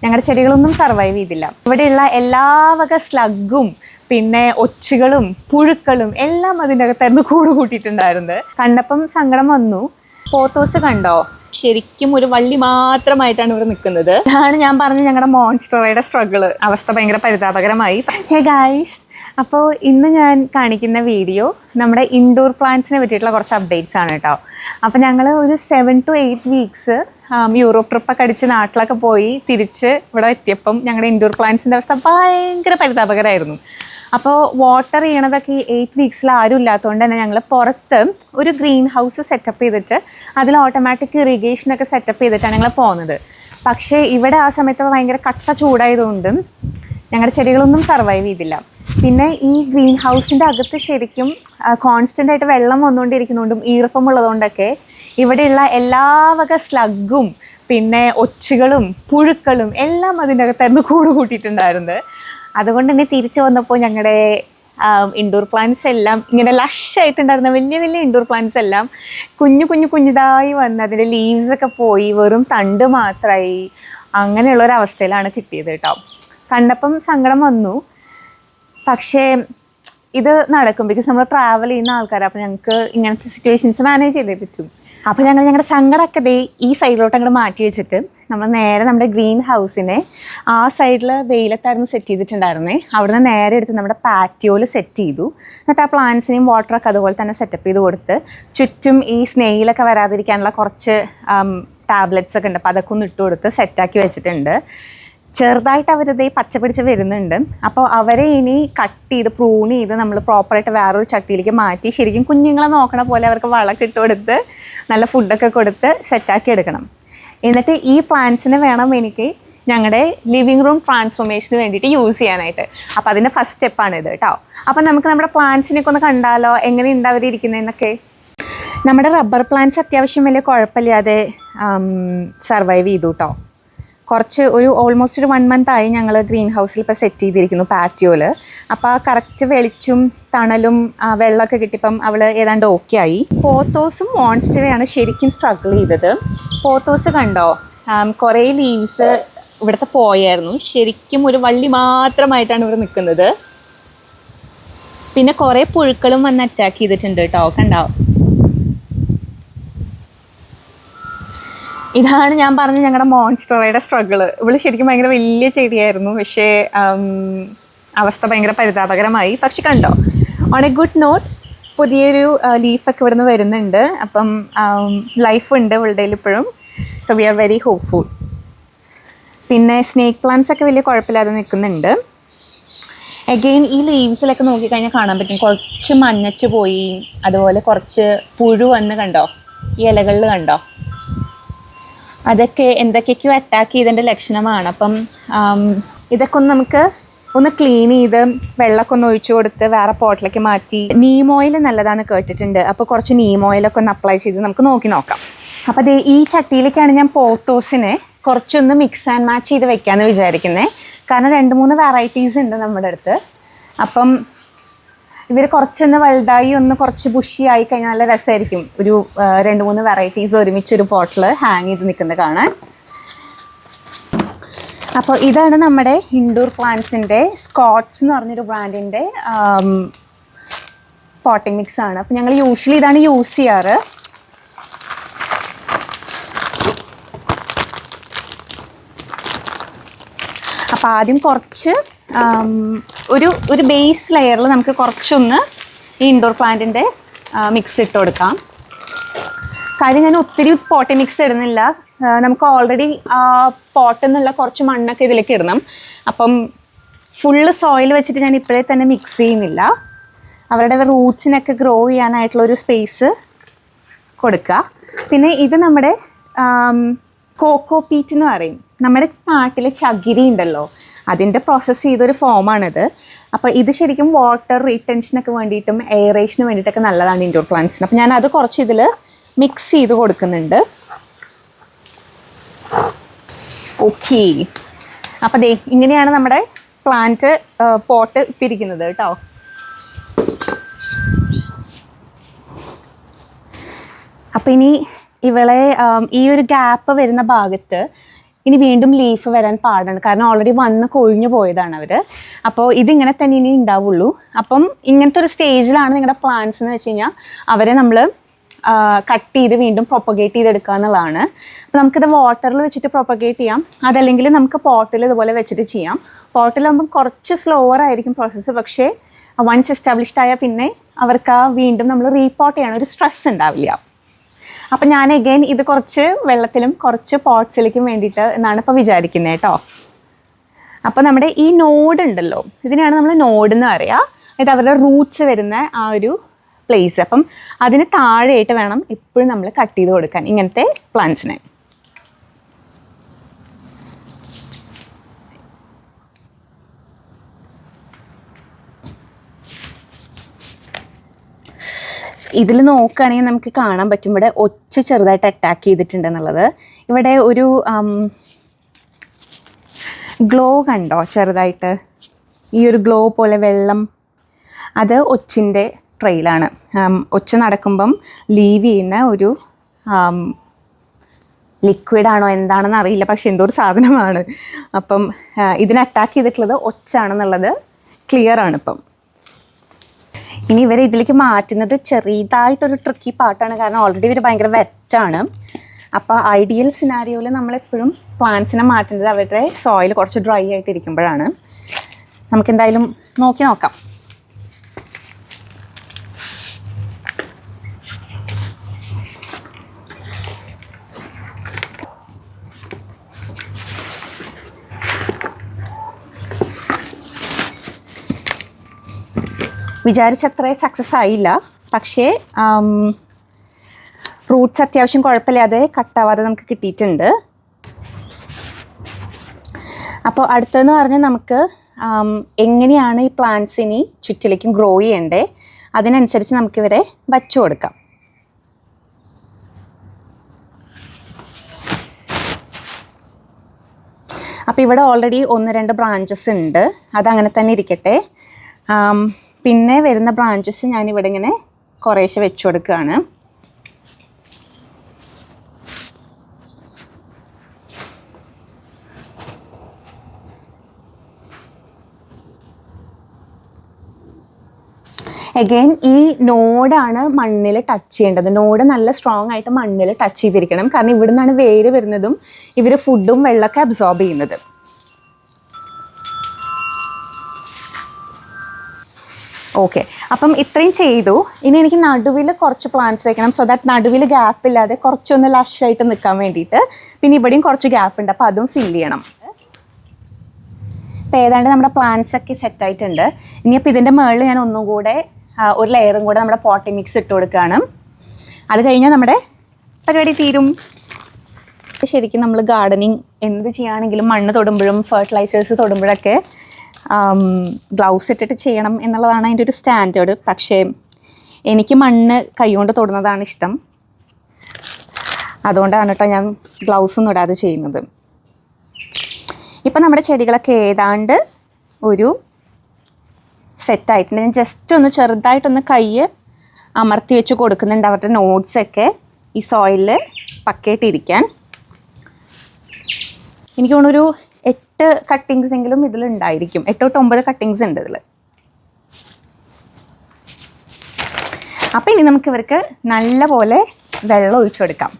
ഞങ്ങളുടെ ചെടികളൊന്നും സർവൈവ് ചെയ്തില്ല. ഇവിടെയുള്ള എല്ലാ വക സ്ലഗും പിന്നെ ഒച്ചുകളും പുഴുക്കളും എല്ലാം അതിൻ്റെ അകത്തായിരുന്നു കൂട് കൂട്ടിയിട്ടുണ്ടായിരുന്നത്. കണ്ടപ്പം സങ്കടം വന്നു. പോത്തോസ് കണ്ടോ, ശരിക്കും ഒരു വള്ളി മാത്രമായിട്ടാണ് ഇവിടെ നിൽക്കുന്നത്. അതാണ് ഞാൻ പറഞ്ഞ ഞങ്ങളുടെ മോൺസ്റ്ററയുടെ സ്ട്രഗിള്. അവസ്ഥ ഭയങ്കര പരിതാപകരമായി. ഹേ ഗൈസ്, അപ്പോൾ ഇന്ന് ഞാൻ കാണിക്കുന്ന വീഡിയോ നമ്മുടെ ഇൻഡോർ പ്ലാന്റ്സിനെ പറ്റിയിട്ടുള്ള കുറച്ച് അപ്ഡേറ്റ്സ് ആണ് കേട്ടോ. അപ്പോൾ ഞങ്ങൾ ഒരു 7 to 8 വീക്സ് യൂറോപ്പ് ട്രിപ്പൊക്കെ അടിച്ച് നാട്ടിലൊക്കെ പോയി തിരിച്ച് ഇവിടെ എത്തിയപ്പം ഞങ്ങളുടെ ഇൻഡോർ പ്ലാന്റ്സിൻ്റെ അവസ്ഥ ഭയങ്കര പരിതാപകരമായിരുന്നു. അപ്പോൾ വാട്ടർ ചെയ്യണതൊക്കെ ഈ 8 വീക്സിൽ ആരും ഇല്ലാത്തതുകൊണ്ട് തന്നെ ഞങ്ങൾ പുറത്ത് ഒരു ഗ്രീൻ ഹൗസ് സെറ്റപ്പ് ചെയ്തിട്ട് അതിൽ ഓട്ടോമാറ്റിക് ഇറിഗേഷനൊക്കെ സെറ്റപ്പ് ചെയ്തിട്ടാണ് ഞങ്ങൾ പോകുന്നത്. പക്ഷേ ഇവിടെ ആ സമയത്ത് ഭയങ്കര കട്ട ചൂടായതുകൊണ്ട് ഞങ്ങളുടെ ചെടികളൊന്നും സർവൈവ് ചെയ്തില്ല. പിന്നെ ഈ ഗ്രീൻ ഹൗസിൻ്റെ അകത്ത് ശരിക്കും കോൺസ്റ്റൻ്റ് ആയിട്ട് വെള്ളം വന്നുകൊണ്ടിരിക്കുന്നതുകൊണ്ടും ഈർപ്പമുള്ളതുകൊണ്ടൊക്കെ ഇവിടെയുള്ള എല്ലാ വക സ്ലഗും പിന്നെ ഒച്ചുകളും പുഴുക്കളും എല്ലാം അതിൻ്റെ അകത്തായിരുന്നു കൂട് കൂട്ടിയിട്ടുണ്ടായിരുന്നത്. അതുകൊണ്ട് തന്നെ തിരിച്ചു വന്നപ്പോൾ ഞങ്ങളുടെ ഇൻഡോർ പ്ലാന്റ്സ് എല്ലാം ഇങ്ങനെ ലഷായിട്ടുണ്ടായിരുന്ന വലിയ വലിയ ഇൻഡോർ പ്ലാന്റ്സ് എല്ലാം കുഞ്ഞുതായി വന്ന് അതിൻ്റെ ലീവ്സൊക്കെ പോയി വെറും തണ്ട് മാത്രമായി. അങ്ങനെയുള്ളൊരവസ്ഥയിലാണ് കിട്ടിയത് കേട്ടോ. കണ്ടപ്പം സങ്കടം വന്നു. പക്ഷേ ഇത് നടക്കും, ബിക്കോസ് നമ്മൾ ട്രാവൽ ചെയ്യുന്ന ആൾക്കാരാണ്. അപ്പോൾ ഞങ്ങൾക്ക് ഇങ്ങനത്തെ സിറ്റുവേഷൻസ് മാനേജ് ചെയ്തേ പറ്റും. അപ്പോൾ ഞങ്ങൾ ഞങ്ങളുടെ സങ്കടമൊക്കെ ഈ സൈഡിലോട്ട് അങ്ങോട്ട് മാറ്റി വെച്ചിട്ട് നമ്മൾ നേരെ നമ്മുടെ ഗ്രീൻ ഹൗസിനെ ആ സൈഡിൽ വെയിലത്തായിരുന്നു സെറ്റ് ചെയ്തിട്ടുണ്ടായിരുന്നേ. അവിടുന്ന് നേരെ എടുത്ത് നമ്മുടെ പാറ്റിയോയിൽ സെറ്റ് ചെയ്തു. എന്നിട്ട് ആ പ്ലാന്റ്സിനെയും വാട്ടറൊക്കെ അതുപോലെ തന്നെ സെറ്റപ്പ് ചെയ്ത് കൊടുത്ത് ചുറ്റും ഈ സ്നെയിലൊക്കെ വരാതിരിക്കാനുള്ള കുറച്ച് ടാബ്ലറ്റ്സ് ഒക്കെ ഉണ്ട്. അപ്പോൾ അതൊക്കെ ഒന്ന് ഇട്ട് കൊടുത്ത് സെറ്റാക്കി വെച്ചിട്ടുണ്ട്. ചെറുതായിട്ട് അവരത് പച്ച പിടിച്ച് വരുന്നുണ്ട്. അപ്പോൾ അവരെ ഇനി കട്ട് ചെയ്ത് പ്രൂൺ ചെയ്ത് നമ്മൾ പ്രോപ്പറായിട്ട് വേറൊരു ചട്ടിയിലേക്ക് മാറ്റി ശരിക്കും കുഞ്ഞുങ്ങളെ നോക്കണ പോലെ അവർക്ക് വളമൊക്കെ ഇട്ട് കൊടുത്ത് നല്ല ഫുഡൊക്കെ കൊടുത്ത് സെറ്റാക്കി എടുക്കണം. എന്നിട്ട് ഈ പ്ലാന്റ്സിനെ വേണം എനിക്ക് ഞങ്ങളുടെ ലിവിങ് റൂം ട്രാൻസ്ഫോർമേഷന് വേണ്ടിയിട്ട് യൂസ് ചെയ്യാനായിട്ട്. അപ്പോൾ അതിൻ്റെ ഫസ്റ്റ് സ്റ്റെപ്പാണ് ഇത് കേട്ടോ. അപ്പോൾ നമുക്ക് നമ്മുടെ പ്ലാന്റ്സിനൊക്കെ ഒന്ന് കണ്ടാലോ, എങ്ങനെയുണ്ട് അവരിയ്ക്കുന്നതെന്നൊക്കെ. നമ്മുടെ റബ്ബർ പ്ലാന്റ്സ് അത്യാവശ്യം വലിയ കുഴപ്പമില്ലാതെ സർവൈവ് ചെയ്തു കേട്ടോ. കുറച്ച് ഓൾമോസ്റ്റ് ഒരു 1 month ആയി ഞങ്ങൾ ഗ്രീൻ ഹൗസിൽ ഇപ്പോൾ സെറ്റ് ചെയ്തിരിക്കുന്നു പാറ്റിയോയിൽ. അപ്പോൾ ആ കറക്റ്റ് വെളിച്ചും തണലും വെള്ളമൊക്കെ കിട്ടിയപ്പം അവൾ ഏതാണ്ട് ഓക്കെ ആയി. പോത്തോസും മോൺസ്റ്ററയാണ് ശരിക്കും സ്ട്രഗിൾ ചെയ്തത്. പോത്തോസ് കണ്ടോ, കുറേ ലീവ്സ് ഇവിടുത്തെ പോയായിരുന്നു. ശരിക്കും ഒരു വള്ളി മാത്രമായിട്ടാണ് ഇവിടെ നിൽക്കുന്നത്. പിന്നെ കുറേ പുഴുക്കളും വന്ന് അറ്റാക്ക് ചെയ്തിട്ടുണ്ട് കേട്ടോ. കണ്ടോ, ഇതാണ് ഞാൻ പറഞ്ഞ ഞങ്ങളുടെ മോൺസ്റ്ററയുടെ സ്ട്രഗിള്. ഇവള് ശരിക്കും ഭയങ്കര വലിയ ചെടിയായിരുന്നു. പക്ഷേ അവസ്ഥ ഭയങ്കര പരിതാപകരമായി. പക്ഷെ കണ്ടോ, ഓൺ എ ഗുഡ് നോട്ട് പുതിയൊരു ലീഫൊക്കെ ഇവിടുന്ന് വരുന്നുണ്ട്. അപ്പം ലൈഫ് ഉണ്ട് ഇവളുടെ ഇപ്പോഴും. So we are very hopeful. പിന്നെ സ്നേക്ക് പ്ലാന്റ്സ് ഒക്കെ വലിയ കുഴപ്പമില്ലാതെ നിൽക്കുന്നുണ്ട്. അഗെയിൻ ഈ ലീവ്സിലൊക്കെ നോക്കിക്കഴിഞ്ഞാൽ കാണാൻ പറ്റും കുറച്ച് മഞ്ഞച്ച് പോയി. അതുപോലെ കുറച്ച് പുഴു വന്ന് കണ്ടോ, ഈ ഇലകളിൽ കണ്ടോ, അതൊക്കെ എന്തൊക്കെയൊക്കെയോ അറ്റാക്ക് ചെയ്തതിൻ്റെ ലക്ഷണമാണ്. അപ്പം ഇതൊക്കെ നമുക്ക് ഒന്ന് ക്ലീൻ ചെയ്ത് വെള്ളമൊക്കെ ഒന്ന് ഒഴിച്ചു കൊടുത്ത് വേറെ പോട്ടിലേക്ക് മാറ്റി. നീം ഓയിൽ നല്ലതാണ് കേട്ടിട്ടുണ്ട്. അപ്പോൾ കുറച്ച് നീം ഓയിലൊക്കെ ഒന്ന് അപ്ലൈ ചെയ്ത് നമുക്ക് നോക്കാം. അപ്പോൾ അതേ ഈ ചട്ടിയിലേക്കാണ് ഞാൻ പോത്തോസിനെ കുറച്ചൊന്ന് മിക്സ് ആൻഡ് മാച്ച് ചെയ്ത് വെക്കാമെന്ന് വിചാരിക്കുന്നത്. കാരണം 2-3 വെറൈറ്റീസ് ഉണ്ട് നമ്മുടെ അടുത്ത്. അപ്പം ഇവർ കുറച്ചൊന്ന് വലുതായി ഒന്ന് കുറച്ച് ബുഷി ആയി കഴിഞ്ഞാൽ നല്ല രസമായിരിക്കും. ഒരു 2-3 വെറൈറ്റീസ് ഒരുമിച്ചൊരു പോട്ടിൽ ഹാങ് ചെയ്ത് നിൽക്കുന്നത് കാണാൻ. അപ്പോൾ ഇതാണ് നമ്മുടെ ഇൻഡോർ പ്ലാന്റ്സിൻ്റെ സ്കോട്ട്സ് എന്ന് പറഞ്ഞൊരു ബ്രാൻഡിൻ്റെ പോട്ടിംഗ് മിക്സ് ആണ്. അപ്പോൾ ഞങ്ങൾ യൂഷ്വലി ഇതാണ് യൂസ് ചെയ്യാറ്. അപ്പോൾ ആദ്യം കുറച്ച് ഒരു ബേസ് ലെയറിൽ നമുക്ക് കുറച്ചൊന്ന് ഈ ഇൻഡോർ പ്ലാന്റിൻ്റെ മിക്സ് ഇട്ട് കൊടുക്കാം. കാര്യം ഞാൻ ഒത്തിരി പോട്ടി മിക്സ് ഇടുന്നില്ല. നമുക്ക് ഓൾറെഡി പോട്ടിൽ നിന്നുള്ള കുറച്ച് മണ്ണൊക്കെ ഇതിലേക്ക് ഇടണം. അപ്പം ഫുള്ള് സോയിൽ വെച്ചിട്ട് ഞാൻ ഇപ്പോഴേ തന്നെ മിക്സ് ചെയ്യുന്നില്ല. അവരുടെ റൂട്ട്സിനൊക്കെ ഗ്രോ ചെയ്യാനായിട്ടുള്ളൊരു സ്പേസ് കൊടുക്കുക. പിന്നെ ഇത് നമ്മുടെ കോക്കോ പീറ്റ് എന്ന് പറയും. നമ്മുടെ നാട്ടിൽ ചകിരി ഉണ്ടല്ലോ, അതിൻ്റെ പ്രോസസ്സ് ചെയ്തൊരു ഫോമാണിത്. അപ്പോൾ ഇത് ശരിക്കും വാട്ടർ റീടെൻഷനൊക്കെ വേണ്ടിയിട്ടും എയറേഷന് വേണ്ടിയിട്ടൊക്കെ നല്ലതാണ് ഇൻഡോർ പ്ലാന്റ്സിന്. അപ്പോൾ ഞാനത് കുറച്ച് ഇതിൽ മിക്സ് ചെയ്ത് കൊടുക്കുന്നുണ്ട്. ഓക്കെ, അപ്പോൾ ദേ ഇങ്ങനെയാണ് നമ്മുടെ പ്ലാന്റ് പോട്ട് ഇട്ടിരിക്കുന്നത് കേട്ടോ. അപ്പോൾ ഇനി ഇവളെ ഈ ഒരു ഗ്യാപ്പ് വരുന്ന ഭാഗത്ത് ഇനി വീണ്ടും ലീഫ് വരാൻ പാടാണ്, കാരണം ഓൾറെഡി വന്ന് കൊഴിഞ്ഞു പോയതാണ് അവർ. അപ്പോൾ ഇതിങ്ങനെ തന്നെ ഇനി ഉണ്ടാവുള്ളൂ. അപ്പം ഇങ്ങനത്തെ ഒരു സ്റ്റേജിലാണ് നിങ്ങളുടെ പ്ലാന്റ്സ് എന്ന് വെച്ച് കഴിഞ്ഞാൽ അവരെ നമ്മൾ കട്ട് ചെയ്ത് വീണ്ടും പ്രൊപ്പഗേറ്റ് ചെയ്തെടുക്കുക എന്നുള്ളതാണ്. അപ്പോൾ നമുക്കിത് വാട്ടറിൽ വെച്ചിട്ട് പ്രൊപ്പഗേറ്റ് ചെയ്യാം, അതല്ലെങ്കിൽ നമുക്ക് പോട്ടിൽ ഇതുപോലെ വെച്ചിട്ട് ചെയ്യാം. പോട്ടിലാകുമ്പം കുറച്ച് സ്ലോവർ ആയിരിക്കും പ്രോസസ്സ്, പക്ഷേ വൺസ് എസ്റ്റാബ്ലിഷ്ഡ് ആയാൽ പിന്നെ അവർക്ക് വീണ്ടും നമ്മൾ റീപോട്ട് ചെയ്യാൻ ഒരു സ്ട്രെസ് ഉണ്ടാവില്ല. അപ്പം ഞാൻ എഗെയിൻ ഇത് കുറച്ച് വെള്ളത്തിലും കുറച്ച് പോട്ട്സിലേക്കും വേണ്ടിയിട്ട് എന്നാണ് ഇപ്പോൾ വിചാരിക്കുന്നത് കേട്ടോ. അപ്പോൾ നമ്മുടെ ഈ നോഡ് ഉണ്ടല്ലോ, ഇതിനെയാണ് നമ്മൾ നോഡ് എന്ന് പറയുക. അതായത് അവരുടെ റൂട്ട്സ് വരുന്ന ആ ഒരു പ്ലേസ്. അപ്പം അതിന് താഴെയായിട്ട് വേണം എപ്പോഴും നമ്മൾ കട്ട് ചെയ്ത് കൊടുക്കാൻ ഇങ്ങനത്തെ പ്ലാന്റ്സിനെ. ഇതിൽ നോക്കുകയാണെങ്കിൽ നമുക്ക് കാണാൻ പറ്റും ഇവിടെ ഒച്ച ചെറുതായിട്ട് അറ്റാക്ക് ചെയ്തിട്ടുണ്ടെന്നുള്ളത്. ഇവിടെ ഒരു ഗ്ലോ കണ്ടോ ചെറുതായിട്ട്, ഈ ഒരു ഗ്ലോ പോലെ വെള്ളം, അത് ഒച്ചിൻ്റെ ട്രെയിലാണ്. ഒച്ച നടക്കുമ്പം ലീവ് ചെയ്യുന്ന ഒരു ലിക്വിഡാണോ എന്താണെന്ന് അറിയില്ല, പക്ഷെ എന്തോ ഒരു സാധനമാണ്. അപ്പം ഇതിനെ അറ്റാക്ക് ചെയ്തിട്ടുള്ളത് ഒച്ചാണെന്നുള്ളത് ക്ലിയർ ആണ് ഇപ്പം. ഇനി ഇവരെ ഇതിലേക്ക് മാറ്റുന്നത് ചെറിയതായിട്ടൊരു ട്രിക്കി പാർട്ടാണ്, കാരണം ഓൾറെഡി ഇവർ ഭയങ്കര വെറ്റാണ്. അപ്പോൾ ഐഡിയൽ സിനാരിയോയിൽ നമ്മളെപ്പോഴും പ്ലാന്റ്സിനെ മാറ്റുന്നത് അവരുടെ സോയിൽ കുറച്ച് ഡ്രൈ ആയിട്ടിരിക്കുമ്പോഴാണ്. നമുക്കെന്തായാലും നോക്കാം. വിചാരിച്ചത്ര സക്സസ് ആയില്ല, പക്ഷേ റൂട്ട്സ് അത്യാവശ്യം കുഴപ്പമില്ലാതെ കട്ടാവാതെ നമുക്ക് കിട്ടിയിട്ടുണ്ട്. അപ്പോൾ അടുത്തതെന്ന് പറഞ്ഞാൽ നമുക്ക് എങ്ങനെയാണ് ഈ പ്ലാന്റ്സ് ഇനി ചുറ്റിലേക്കും ഗ്രോ ചെയ്യേണ്ടത്, അതിനനുസരിച്ച് നമുക്കിവരെ വച്ചു കൊടുക്കാം. അപ്പോൾ ഇവിടെ ഓൾറെഡി 1-2 ബ്രാഞ്ചസ് ഉണ്ട്, അതങ്ങനെ തന്നെ ഇരിക്കട്ടെ. പിന്നെ വരുന്ന ബ്രാഞ്ചസ് ഞാനിവിടെ ഇങ്ങനെ കുറേശ്ശെ വെച്ചു കൊടുക്കുകയാണ്. എഗെയിൻ ഈ നോഡാണ് മണ്ണിൽ ടച്ച് ചെയ്യേണ്ടത്. നോഡ് നല്ല സ്ട്രോങ് ആയിട്ട് മണ്ണിൽ ടച്ച് ചെയ്തിരിക്കണം, കാരണം ഇവിടെ നിന്നാണ് വേര് വരുന്നതും ഇവർ ഫുഡും വെള്ളമൊക്കെ അബ്സോർബ് ചെയ്യുന്നത്. ഓക്കെ, അപ്പം ഇത്രയും ചെയ്തു. ഇനി എനിക്ക് നടുവിൽ കുറച്ച് പ്ലാന്റ്സ് വെക്കണം, സോ ദാറ്റ് നടുവിൽ ഗ്യാപ്പ് ഇല്ലാതെ കുറച്ചൊന്ന് ലഷായിട്ട് നിൽക്കാൻ വേണ്ടിയിട്ട്. പിന്നെ ഇവിടെയും കുറച്ച് ഗ്യാപ്പ് ഉണ്ട്, അപ്പോൾ അതും ഫില്ല് ചെയ്യണം. അപ്പോൾ ഏതാണ്ട് നമ്മുടെ പ്ലാന്റ്സ് ഒക്കെ സെറ്റായിട്ടുണ്ട്. ഇനിയിപ്പോൾ ഇതിൻ്റെ മുകളിൽ ഞാൻ ഒന്നും കൂടെ ഒരു ലെയറും കൂടെ നമ്മുടെ പോട്ടി മിക്സ് ഇട്ട് കൊടുക്കുകയാണ്. അത് കഴിഞ്ഞാൽ നമ്മുടെ പരിപാടി തീരും. ശരിക്കും നമ്മൾ ഗാർഡനിങ് എന്ത് ചെയ്യുകയാണെങ്കിലും മണ്ണ് തൊടുമ്പോഴും ഫെർട്ടിലൈസേഴ്സ് തൊടുമ്പോഴൊക്കെ ഗ്ലൗസ് ഇട്ടിട്ട് ചെയ്യണം എന്നുള്ളതാണ് അതിൻ്റെ ഒരു സ്റ്റാൻഡേർഡ്. പക്ഷേ എനിക്ക് മണ്ണ് കൈകൊണ്ട് തൊടുന്നതാണ് ഇഷ്ടം, അതുകൊണ്ടാണ് കേട്ടോ ഞാൻ ഗ്ലൗസൊന്നും ഇടാതെ ചെയ്യുന്നത്. ഇപ്പം നമ്മുടെ ചെടികളൊക്കെ ഏതാണ്ട് ഒരു സെറ്റായിട്ടുണ്ട്. ഞാൻ ജസ്റ്റ് ഒന്ന് ചെറുതായിട്ടൊന്ന് കൈ അമർത്തി വെച്ച് കൊടുക്കുന്നുണ്ട് അവരുടെ നോട്ട്സൊക്കെ ഈ സോയിലിൽ പക്കയായിട്ടിരിക്കാൻ. എനിക്ക് തോന്നുന്നൊരു 8 കട്ടിങ്സ് എങ്കിലും ഇതിലുണ്ടായിരിക്കും. 8 തൊട്ട് 9 കട്ടിങ്സ് ഉണ്ട് ഇതിൽ. അപ്പം ഇനി നമുക്ക് ഇവർക്ക് നല്ല പോലെ വെള്ളം ഒഴിച്ചു കൊടുക്കാം.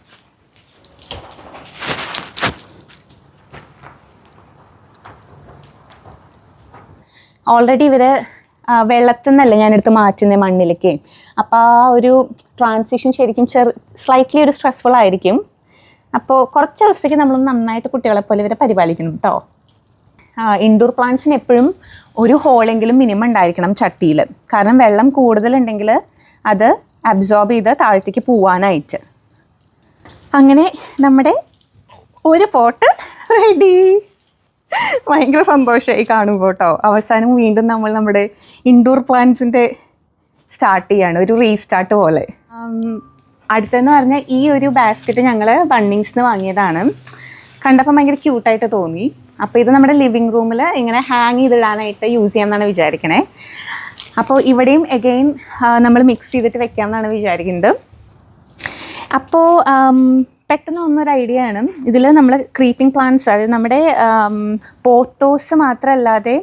ഓൾറെഡി ഇവർ വെള്ളത്തിൽ നിന്നല്ല ഞാനെടുത്ത് മാറ്റുന്നത് മണ്ണിലേക്ക്. അപ്പോൾ ആ ഒരു ട്രാൻസിഷൻ ശരിക്കും സ്ലൈറ്റ്ലി ഒരു സ്ട്രെസ്ഫുൾ ആയിരിക്കും. അപ്പോൾ കുറച്ച് ദിവസത്തേക്ക് നമ്മളൊന്ന് നന്നായിട്ട് കുട്ടികളെ പോലെ ഇവരെ പരിപാലിക്കണം കേട്ടോ. ഇൻഡോർ പ്ലാന്റ്സിന് എപ്പോഴും ഒരു ഹോളെങ്കിലും മിനിമം ഉണ്ടായിരിക്കണം ചട്ടിയിൽ, കാരണം വെള്ളം കൂടുതലുണ്ടെങ്കിൽ അത് അബ്സോർബ് ചെയ്ത് താഴത്തേക്ക് പോവാനായിട്ട്. അങ്ങനെ നമ്മുടെ ഒരു പോട്ട് റെഡി. ഭയങ്കര സന്തോഷമായി കാണുമ്പോൾ കേട്ടോ. അവസാനം വീണ്ടും നമ്മൾ നമ്മുടെ ഇൻഡോർ പ്ലാന്റ്സിൻ്റെ സ്റ്റാർട്ട് ചെയ്യാണ്, ഒരു റീസ്റ്റാർട്ട് പോലെ. അടുത്തെന്ന് പറഞ്ഞാൽ ഈ ഒരു ബാസ്ക്കറ്റ് ഞങ്ങൾ ബണ്ണിങ്സിന് വാങ്ങിയതാണ്. കണ്ടപ്പോൾ ഭയങ്കര ക്യൂട്ടായിട്ട് തോന്നി. അപ്പോൾ ഇത് നമ്മുടെ ലിവിങ് റൂമിൽ ഇങ്ങനെ ഹാങ് ചെയ്തിടാനായിട്ട് യൂസ് ചെയ്യാമെന്നാണ് വിചാരിക്കണേ. അപ്പോൾ ഇവിടെയും എഗെയിൻ നമ്മൾ മിക്സ് ചെയ്തിട്ട് വെക്കാമെന്നാണ് വിചാരിക്കുന്നത്. അപ്പോൾ പെട്ടെന്ന് വന്നൊരു ഐഡിയ ആണ്. ഇതിൽ നമ്മൾ ക്രീപ്പിംഗ് പ്ലാന്റ്സ്, അതായത് നമ്മുടെ പോത്തോസ് മാത്രമല്ലാതെ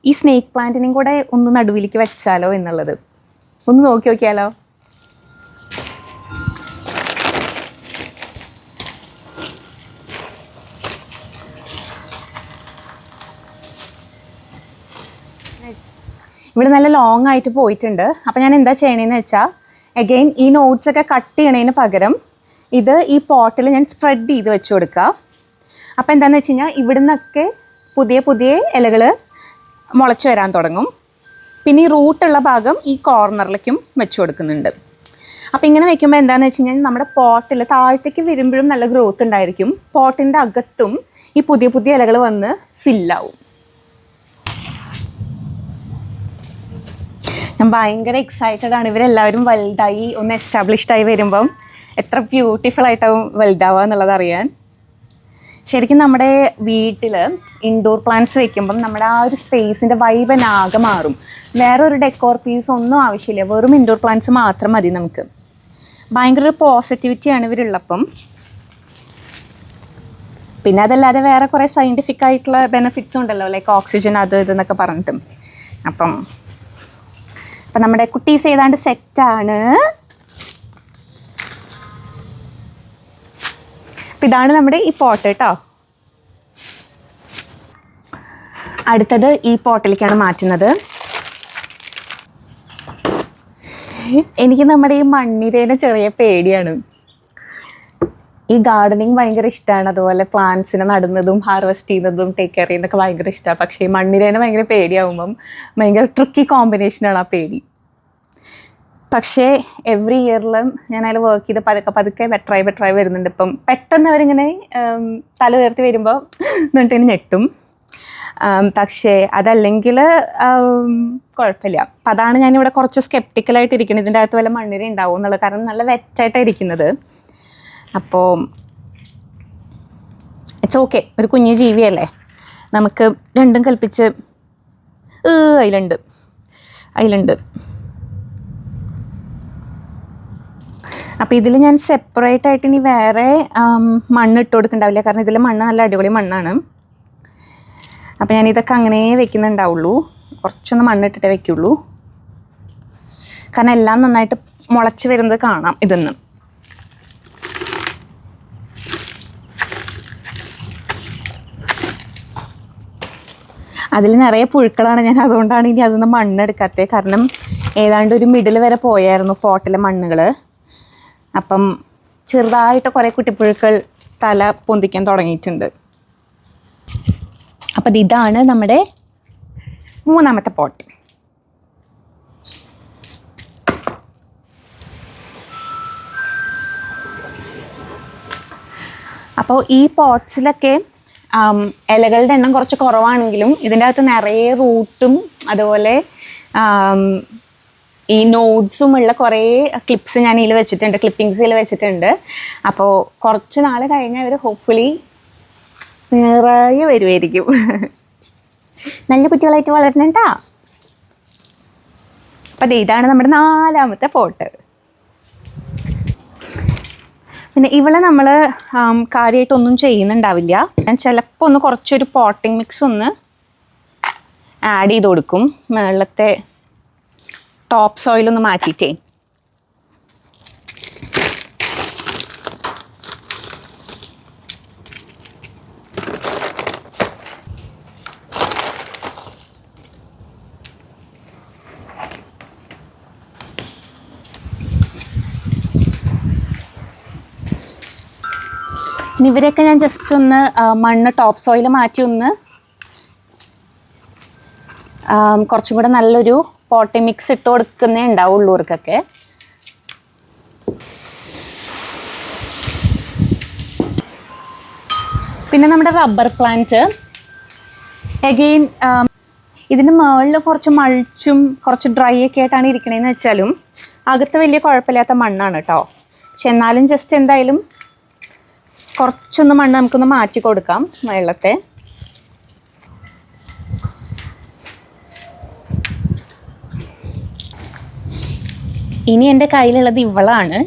ഈ സ്നേക്ക് പ്ലാന്റിനെയും കൂടെ ഒന്ന് നടുവിലേക്ക് വെച്ചാലോ എന്നുള്ളത്. ഒന്ന് നോക്കി നോക്കിയാലോ. ഇവിടെ നല്ല ലോങ് ആയിട്ട് പോയിട്ടുണ്ട്. അപ്പോൾ ഞാൻ എന്താ ചെയ്യണേന്ന് വെച്ചാൽ, അഗെയിൻ ഈ നോട്ട്സ് ഒക്കെ കട്ട് ചെയ്യണതിന് പകരം ഇത് ഈ പോട്ടിൽ ഞാൻ സ്പ്രെഡ് ചെയ്ത് വെച്ച് കൊടുക്കുക. അപ്പോൾ എന്താണെന്ന് വെച്ച് കഴിഞ്ഞാൽ ഇവിടുന്നൊക്കെ പുതിയ പുതിയ ഇലകൾ മുളച്ച് വരാൻ തുടങ്ങും. പിന്നെ ഈ റൂട്ടുള്ള ഭാഗം ഈ കോർണറിലേക്കും വെച്ച് കൊടുക്കുന്നുണ്ട്. അപ്പോൾ ഇങ്ങനെ വെക്കുമ്പോൾ എന്താണെന്ന് വെച്ച് കഴിഞ്ഞാൽ നമ്മുടെ പോട്ടിൽ താഴത്തേക്ക് വരുമ്പോഴും നല്ല ഗ്രോത്ത് ഉണ്ടായിരിക്കും. പോട്ടിൻ്റെ അകത്തും ഈ പുതിയ പുതിയ ഇലകൾ വന്ന് ഫില്ലാവും. ഞാൻ ഭയങ്കര എക്സൈറ്റഡ് ആണ്. ഇവരെല്ലാവരും വലുതായി ഒന്ന് എസ്റ്റാബ്ലിഷ്ഡ് ആയി വരുമ്പം എത്ര ബ്യൂട്ടിഫുൾ ആയിട്ടാവും വലുതാവുക എന്നുള്ളത് അറിയാൻ. ശരിക്കും നമ്മുടെ വീട്ടിൽ ഇൻഡോർ പ്ലാന്റ്സ് വെക്കുമ്പം നമ്മുടെ ആ ഒരു സ്പേസിൻ്റെ വൈബനാകെ മാറും. വേറെ ഒരു ഡെക്കോർ പീസ് ഒന്നും ആവശ്യമില്ല, വെറും ഇൻഡോർ പ്ലാന്റ്സ് മാത്രം മതി നമുക്ക്. ഭയങ്കര ഒരു പോസിറ്റിവിറ്റിയാണ് ഇവരുള്ളപ്പം. പിന്നെ അതല്ലാതെ വേറെ കുറേ സയൻറ്റിഫിക് ആയിട്ടുള്ള ബെനിഫിറ്റ്സും ഉണ്ടല്ലോ, ലൈക്ക് ഓക്സിജൻ അത് ഇതെന്നൊക്കെ പറഞ്ഞിട്ടും. അപ്പം നമ്മുടെ കുട്ടീസ് ഏതാണ്ട് സെറ്റാണ്. ഇതാണ് നമ്മുടെ ഈ പോട്ട് കേട്ടോ. അടുത്തത് ഈ പോട്ടിലേക്കാണ് മാറ്റുന്നത്. എനിക്ക് നമ്മുടെ ഈ മണ്ണിരേനെ ചെറിയ പേടിയാണ്. ഈ ഗാർഡനിങ് ഭയങ്കര ഇഷ്ടമാണ്, അതുപോലെ പ്ലാന്റ്സിനെ നടുന്നതും ഹാർവെസ്റ്റ് ചെയ്യുന്നതും ടേക്ക് കെയർ ചെയ്യുന്നതൊക്കെ ഭയങ്കര ഇഷ്ടമാണ്. പക്ഷേ ഈ മണ്ണിരേനെ ഭയങ്കര പേടിയാവുമ്പം ഭയങ്കര ട്രിക്കി കോമ്പിനേഷനാണ് ആ പേടി. പക്ഷേ എവറി ഇയറിലും ഞാൻ അതിൽ വർക്ക് ചെയ്ത് പതുക്കെ ബെറ്ററായി വരുന്നുണ്ട്. ഇപ്പം പെട്ടെന്ന് അവരിങ്ങനെ തല ഉയർത്തി വരുമ്പോൾ എന്നിട്ട് ഞെട്ടും. പക്ഷേ അതല്ലെങ്കിൽ കുഴപ്പമില്ല. അപ്പം അതാണ് ഞാനിവിടെ കുറച്ച് സ്കെപ്റ്റിക്കലായിട്ട് ഇരിക്കുന്നത്, ഇതിൻ്റെ അകത്ത് വല്ല മണ്ണിര ഉണ്ടാവും എന്നുള്ളത്. കാരണം നല്ല വെറ്റായിട്ടാണ് ഇരിക്കുന്നത്. അപ്പോൾ ഇറ്റ്സ് ഓക്കെ, ഒരു കുഞ്ഞു ജീവിയല്ലേ, നമുക്ക് രണ്ടും കൽപ്പിച്ച് അതിലുണ്ട്. അപ്പോൾ ഇതിൽ ഞാൻ സെപ്പറേറ്റ് ആയിട്ട് ഇനി വേറെ മണ്ണ് ഇട്ട് കൊടുക്കുന്നുണ്ടാവില്ല, കാരണം ഇതിൽ മണ്ണ് നല്ല അടിപൊളി മണ്ണാണ്. അപ്പോൾ ഞാനിതൊക്കെ അങ്ങനെ വെക്കുന്നുണ്ടാവുള്ളൂ, കുറച്ചൊന്ന് മണ്ണിട്ടിട്ടേ വെക്കുള്ളൂ. കാരണം എല്ലാം നന്നായിട്ട് മുളച്ച് വരുന്നത് കാണാം ഇതൊന്ന്. അതിൽ നിറയെ പുഴുക്കളാണ്, ഞാൻ അതുകൊണ്ടാണ് ഇനി അതൊന്നും മണ്ണെടുക്കാത്തത്. കാരണം ഏതാണ്ട് ഒരു മിഡിൽ വരെ പോയായിരുന്നു പോട്ടിലെ മണ്ണുകൾ. അപ്പം ചെറുതായിട്ട് കുറേ കുട്ടിപ്പുഴുക്കൾ തല പൊന്തിക്കാൻ തുടങ്ങിയിട്ടുണ്ട്. അപ്പം ഇതാണ് നമ്മുടെ മൂന്നാമത്തെ പോട്ട്. അപ്പോൾ ഈ പോട്ട്സിലൊക്കെ ഇലകളുടെ എണ്ണം കുറച്ച് കുറവാണെങ്കിലും ഇതിൻ്റെ അകത്ത് നിറയെ റൂട്ടും അതുപോലെ ഈ നോഡ്സും ഉള്ള കുറേ ക്ലിപ്സ് ഞാൻ ഇതിൽ വെച്ചിട്ടുണ്ട്, ക്ലിപ്പിങ്സ് ഇതിൽ വെച്ചിട്ടുണ്ട്. അപ്പോൾ കുറച്ച് നാൾ കഴിഞ്ഞാൽ അവർ ഹോപ്പ്ഫുള്ളി നിറയെ വരുമായിരിക്കും. നല്ല കുട്ടികളായിട്ട് വളരണേട്ടാ. അപ്പം ഇതാണ് നമ്മുടെ നാലാമത്തെ പോട്ട്. പിന്നെ ഇവിടെ നമ്മൾ കാര്യമായിട്ടൊന്നും ചെയ്യുന്നുണ്ടാവില്ല. ഞാൻ ചിലപ്പോൾ ഒന്ന് കുറച്ചൊരു പോട്ടിംഗ് മിക്സ് ഒന്ന് ആഡ് ചെയ്ത് കൊടുക്കും, മുകളിലത്തെ ടോപ്പ് സോയിലൊന്ന് മാറ്റിയിട്ടേ. ഇനി ഇവരെയൊക്കെ ഞാൻ ജസ്റ്റ് ഒന്ന് മണ്ണ് ടോപ്പ് സോയിൽ മാറ്റി ഒന്ന് കുറച്ചും കൂടെ നല്ലൊരു പോട്ടി മിക്സ് ഇട്ട് കൊടുക്കുന്നേ ഉണ്ടാവുള്ളൂ ഇവർക്കൊക്കെ. പിന്നെ നമ്മുടെ റബ്ബർ പ്ലാന്റ് അഗെയിൻ ഇതിന് മുകളിൽ കുറച്ച് മൾച്ചും കുറച്ച് ഡ്രൈ ഒക്കെ ആയിട്ടാണ് ഇരിക്കണേന്ന് വെച്ചാലും അകത്ത് വലിയ കുഴപ്പമില്ലാത്ത മണ്ണാണ് കേട്ടോ. പക്ഷെ എന്നാലും ജസ്റ്റ് എന്തായാലും കുറച്ചൊന്ന് മണ്ണ് നമുക്കൊന്ന് മാറ്റി കൊടുക്കാം വെള്ളത്തെ. ഇനി എൻ്റെ കയ്യിലുള്ളത് ഇവളാണ്.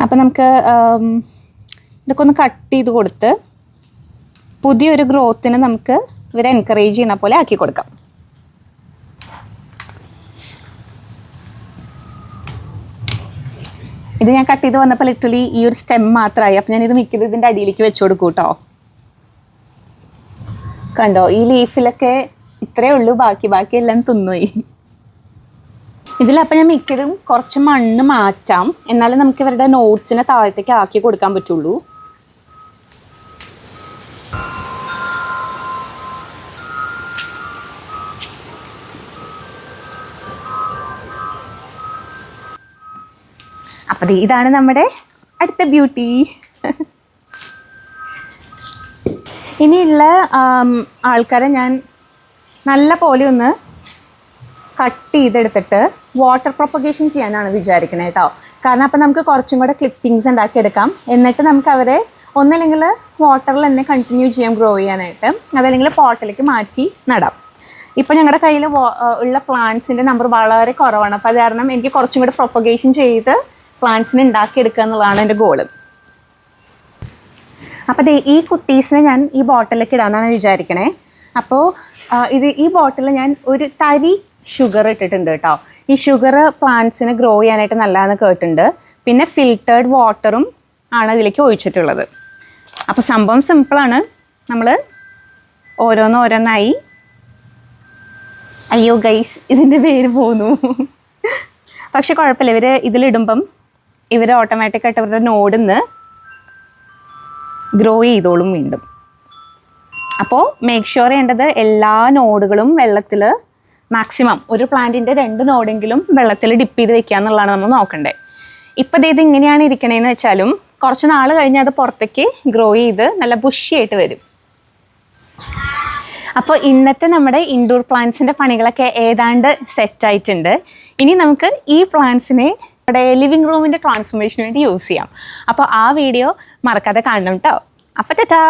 അപ്പോൾ നമുക്ക് ഇതൊക്കെ ഒന്ന് കട്ട് ചെയ്ത് കൊടുത്ത് പുതിയൊരു ഗ്രോത്തിന് നമുക്ക് ഇവരെ എൻകറേജ് ചെയ്യുന്ന പോലെ ആക്കി കൊടുക്കാം. ഇത് ഞാൻ കട്ട് ചെയ്ത് വന്നപ്പോൾ ലിറ്ററലി ഈ ഒരു സ്റ്റെം മാത്രമായി. അപ്പം ഞാനിത് മിക്കത് ഇതിൻ്റെ അടിയിലേക്ക് വെച്ച് കൊടുക്കും കേട്ടോ. കണ്ടോ, ഈ ലീഫിലൊക്കെ ഇത്രയേ ഉള്ളൂ, ബാക്കി എല്ലാം തിന്നുപോയി. ഇതിലപ്പം ഞാൻ മിക്കതും കുറച്ച് മണ്ണ് മാറ്റാം, എന്നാലും നമുക്ക് ഇവരുടെ നോട്ട്സിനെ താഴത്തേക്ക് ആക്കി കൊടുക്കാൻ പറ്റുള്ളൂ. അപ്പം ഇതാണ് നമ്മുടെ അടുത്ത ബ്യൂട്ടി. ഇനിയുള്ള ആൾക്കാരെ ഞാൻ നല്ല പോലെ ഒന്ന് കട്ട് ചെയ്തെടുത്തിട്ട് വാട്ടർ പ്രൊപ്പഗേഷൻ ചെയ്യാനാണ് വിചാരിക്കുന്നത് കേട്ടോ. കാരണം അപ്പം നമുക്ക് കുറച്ചും കൂടെ ക്ലിപ്പിങ്സ് ഉണ്ടാക്കിയെടുക്കാം. എന്നിട്ട് നമുക്ക് അവരെ ഒന്നല്ലെങ്കിൽ വാട്ടറിൽ തന്നെ കണ്ടിന്യൂ ചെയ്യാം ഗ്രോ ചെയ്യാനായിട്ട്, അതല്ലെങ്കിൽ പോട്ടിലേക്ക് മാറ്റി നടാം. ഇപ്പം ഞങ്ങളുടെ കയ്യിൽ ഉള്ള പ്ലാന്റ്സിൻ്റെ നമ്പർ വളരെ കുറവാണ്. അപ്പോൾ അത് കാരണം എനിക്ക് കുറച്ചും കൂടെ പ്രൊപ്പഗേഷൻ ചെയ്ത് പ്ലാന്റ്സിനെ ഉണ്ടാക്കിയെടുക്കുക എന്നുള്ളതാണ് എൻ്റെ ഗോള്. അപ്പോൾ ഈ കുട്ടീസിനെ ഞാൻ ഈ ബോട്ടിലേക്ക് ഇടാമെന്നാണ് വിചാരിക്കണേ. അപ്പോൾ ഈ ബോട്ടിൽ ഞാൻ ഒരു തരി ഷുഗർ ഇട്ടിട്ടുണ്ട് കേട്ടോ. ഈ ഷുഗർ പ്ലാന്റ്സിന് ഗ്രോ ചെയ്യാനായിട്ട് നല്ലതെന്ന് കേട്ടിട്ടുണ്ട്. പിന്നെ ഫിൽറ്റേർഡ് വാട്ടറും ആണ് ഇതിലേക്ക് ഒഴിച്ചിട്ടുള്ളത്. അപ്പോൾ സംഭവം സിമ്പിളാണ്. നമ്മൾ ഓരോന്നായി, അയ്യോ ഗൈസ് ഇതിൻ്റെ പേര് പോന്നു, പക്ഷെ കുഴപ്പമില്ല, ഇവർ ഇതിലിടുമ്പം ഇവർ ഓട്ടോമാറ്റിക്കായിട്ട് ഇവരുടെ നോഡിൽ നിന്ന് ഗ്രോ ചെയ്തോളും വീണ്ടും. അപ്പോൾ മേക്ക് ഷുവർ ചെയ്യേണ്ടത് എല്ലാ നോഡുകളും വെള്ളത്തിൽ മാക്സിമം ഒരു പ്ലാന്റിൻ്റെ 2 നോഡെങ്കിലും വെള്ളത്തിൽ ഡിപ്പ് ചെയ്ത് വെക്കുക എന്നുള്ളതാണ് നമ്മൾ നോക്കണ്ടേ. ഇപ്പം ഇത് ഇങ്ങനെയാണ് ഇരിക്കണേന്ന് വെച്ചാലും കുറച്ച് നാൾ കഴിഞ്ഞ് അത് പുറത്തേക്ക് ഗ്രോ ചെയ്ത് നല്ല ബുഷിയായിട്ട് വരും. അപ്പോൾ ഇന്നത്തെ നമ്മുടെ ഇൻഡോർ പ്ലാന്റ്സിൻ്റെ പണികളൊക്കെ ഏതാണ്ട് സെറ്റായിട്ടുണ്ട്. ഇനി നമുക്ക് ഈ പ്ലാന്റ്സിനെ നമ്മുടെ ലിവിങ് റൂമിൻ്റെ ട്രാൻസ്ഫോർമേഷന് വേണ്ടി യൂസ് ചെയ്യാം. അപ്പോൾ ആ വീഡിയോ മറക്കാതെ കാണണം കേട്ടോ. അപ്പോൾ ടാറ്റാ.